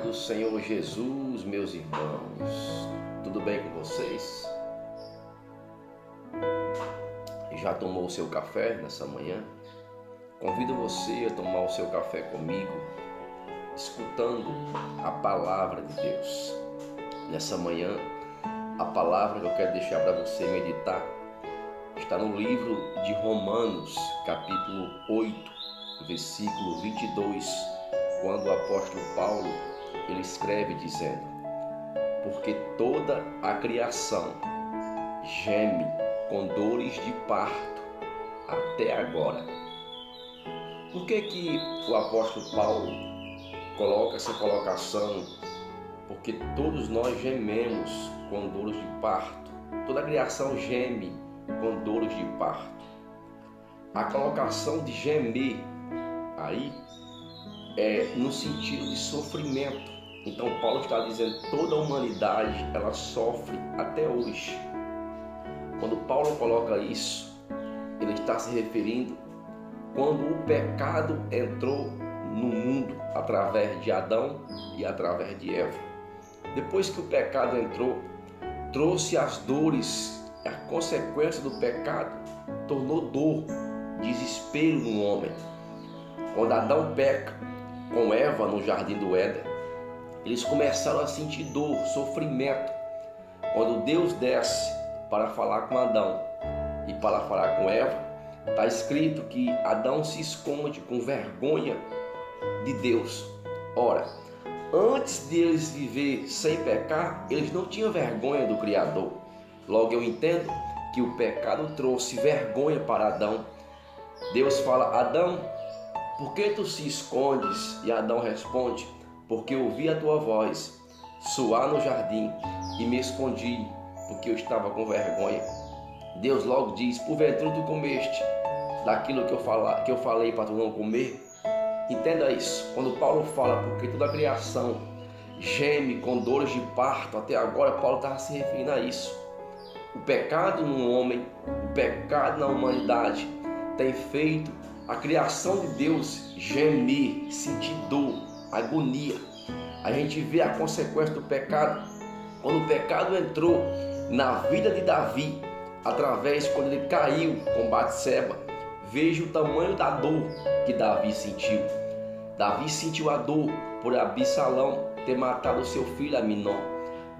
paz do Senhor Jesus, meus irmãos, tudo bem com vocês? Já tomou o seu café nessa manhã? Convido você a tomar o seu café comigo, escutando a palavra de Deus. Nessa manhã, a palavra que eu quero deixar para você meditar está no livro de Romanos, capítulo 8, versículo 22, quando o apóstolo Paulo ele escreve dizendo: porque toda a criação geme com dores de parto até agora. Por que o apóstolo Paulo coloca essa colocação? Porque todos nós gememos com dores de parto. Toda a criação geme com dores de parto. A colocação de gemer aí é no sentido de sofrimento. Então Paulo está dizendo que toda a humanidade ela sofre até hoje. Quando Paulo coloca isso, ele está se referindo quando o pecado entrou no mundo através de Adão e através de Eva. Depois que o pecado entrou, trouxe as dores, a consequência do pecado tornou dor, desespero no homem. Quando Adão peca com Eva no jardim do Éden, eles começaram a sentir dor, sofrimento. Quando Deus desce para falar com Adão e para falar com Eva, está escrito que Adão se esconde com vergonha de Deus. Ora, antes de eles viver sem pecar, eles não tinham vergonha do Criador. Logo eu entendo que o pecado trouxe vergonha para Adão. Deus fala: Adão, por que tu se escondes? E Adão responde: porque ouvi a tua voz soar no jardim e me escondi, porque eu estava com vergonha. Deus logo diz: porventura tu comeste daquilo que eu falei para tu não comer? Entenda isso. Quando Paulo fala porque toda a criação geme com dores de parto até agora, Paulo estava se referindo a isso. O pecado no homem, o pecado na humanidade tem feito a criação de Deus gemer, sentir dor, agonia. A gente vê a consequência do pecado quando o pecado entrou na vida de Davi, através quando ele caiu com Batseba. Veja o tamanho da dor que Davi sentiu. Davi sentiu a dor por Absalão ter matado seu filho Aminon.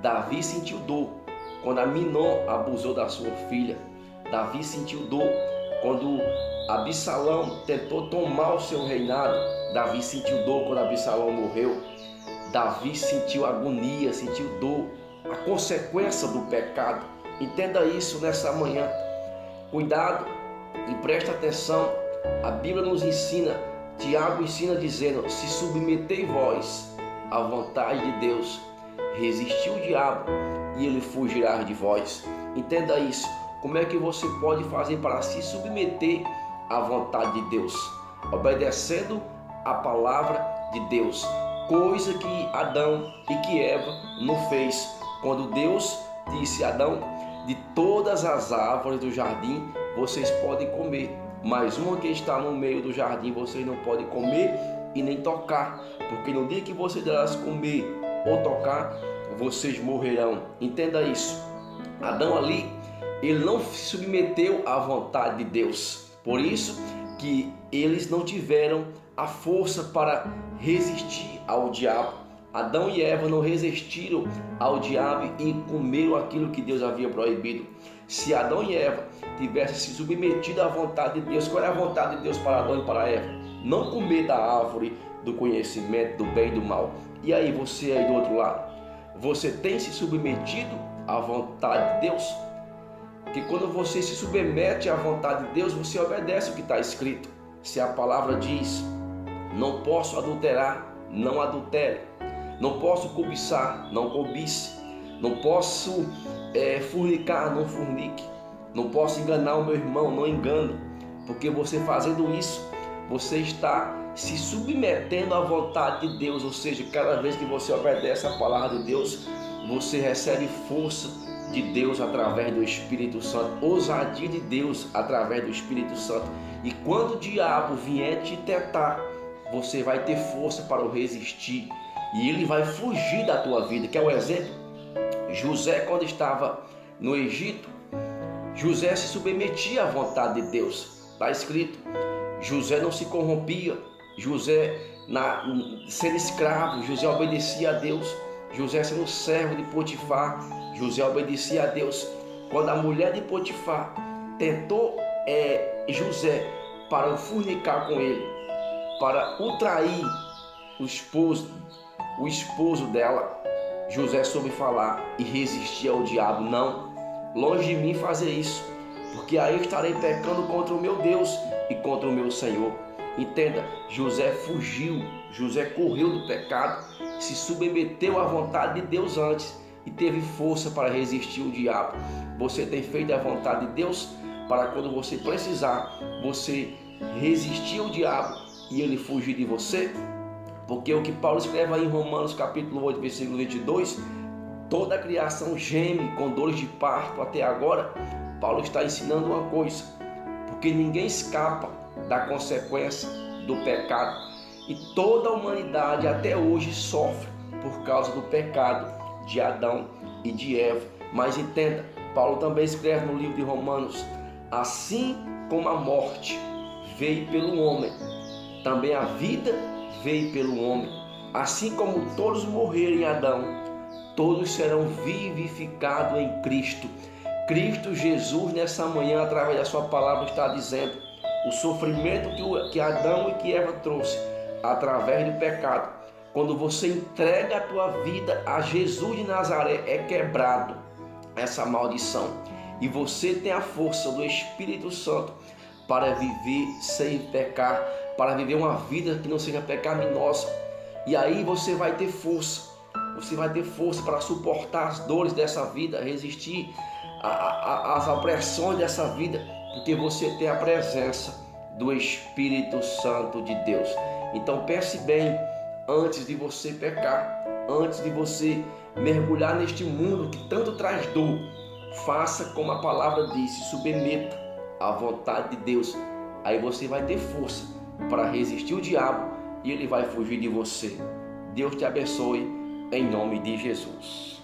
Davi sentiu dor quando Aminon abusou da sua filha. Davi sentiu dor quando Absalão tentou tomar o seu reinado. Davi sentiu dor quando Absalão morreu. Davi sentiu agonia, sentiu dor, a consequência do pecado. Entenda isso nessa manhã. Cuidado e preste atenção. A Bíblia nos ensina, Tiago ensina dizendo: se submetei vós à vontade de Deus, resistir o diabo e ele fugirá de vós. Entenda isso. Como é que você pode fazer para se submeter à vontade de Deus? Obedecendo a palavra de Deus, coisa que Adão e que Eva não fez. Quando Deus disse a Adão: de todas as árvores do jardim vocês podem comer, mas uma que está no meio do jardim vocês não podem comer e nem tocar, porque no dia que vocês delas comer ou tocar, vocês morrerão. Entenda isso. Adão ali, ele não se submeteu à vontade de Deus. Por isso que eles não tiveram a força para resistir ao diabo. Adão e Eva não resistiram ao diabo e comeram aquilo que Deus havia proibido. Se Adão e Eva tivessem se submetido à vontade de Deus, qual era a vontade de Deus para Adão e para Eva? Não comer da árvore do conhecimento do bem e do mal. E aí, você aí do outro lado, você tem se submetido à vontade de Deus? Porque quando você se submete à vontade de Deus, você obedece o que está escrito. Se a palavra diz: não posso adulterar, não adultere. Não posso cobiçar, não cobice. Não posso fornicar, não fornique. Não posso enganar o meu irmão, não engane. Porque você fazendo isso, você está se submetendo à vontade de Deus. Ou seja, cada vez que você obedece a palavra de Deus, você recebe força de Deus através do Espírito Santo, ousadia de Deus através do Espírito Santo. E quando o diabo vier te tentar, você vai ter força para o resistir. e ele vai fugir da tua vida. Quer um exemplo? José, quando estava no Egito, José se submetia à vontade de Deus. Está escrito, José não se corrompia, José sendo escravo, José obedecia a Deus. José sendo servo de Potifar, José obedecia a Deus. Quando a mulher de Potifar tentou José para fornicar com ele, para o trair, o esposo dela, José soube falar e resistir ao diabo. Não, longe de mim fazer isso, porque aí estarei pecando contra o meu Deus e contra o meu Senhor. Entenda, José fugiu, José correu do pecado, se submeteu à vontade de Deus antes e teve força para resistir o diabo. Você tem feito a vontade de Deus para quando você precisar, você resistir ao diabo e ele fugir de você? Porque o que Paulo escreve aí em Romanos capítulo 8, versículo 22, toda a criação geme com dores de parto até agora. Paulo está ensinando uma coisa, porque ninguém escapa da consequência do pecado e toda a humanidade até hoje sofre por causa do pecado de Adão e de Eva. Mas entenda, Paulo também escreve no livro de Romanos, assim como a morte veio pelo homem, também a vida veio pelo homem. Assim como todos morreram em Adão, todos serão vivificados em Cristo. Cristo Jesus nessa manhã, através da sua palavra, está dizendo o sofrimento que Adão e que Eva trouxe através do pecado. Quando você entrega a tua vida a Jesus de Nazaré, é quebrado essa maldição e você tem a força do Espírito Santo para viver sem pecar, para viver uma vida que não seja pecaminosa. E aí você vai ter força para suportar as dores dessa vida, resistir às opressões dessa vida, porque você tem a presença do Espírito Santo de Deus. Então pense bem, antes de você pecar, antes de você mergulhar neste mundo que tanto traz dor, faça como a palavra diz, se submeta à vontade de Deus. Aí você vai ter força para resistir o diabo e ele vai fugir de você. Deus te abençoe em nome de Jesus.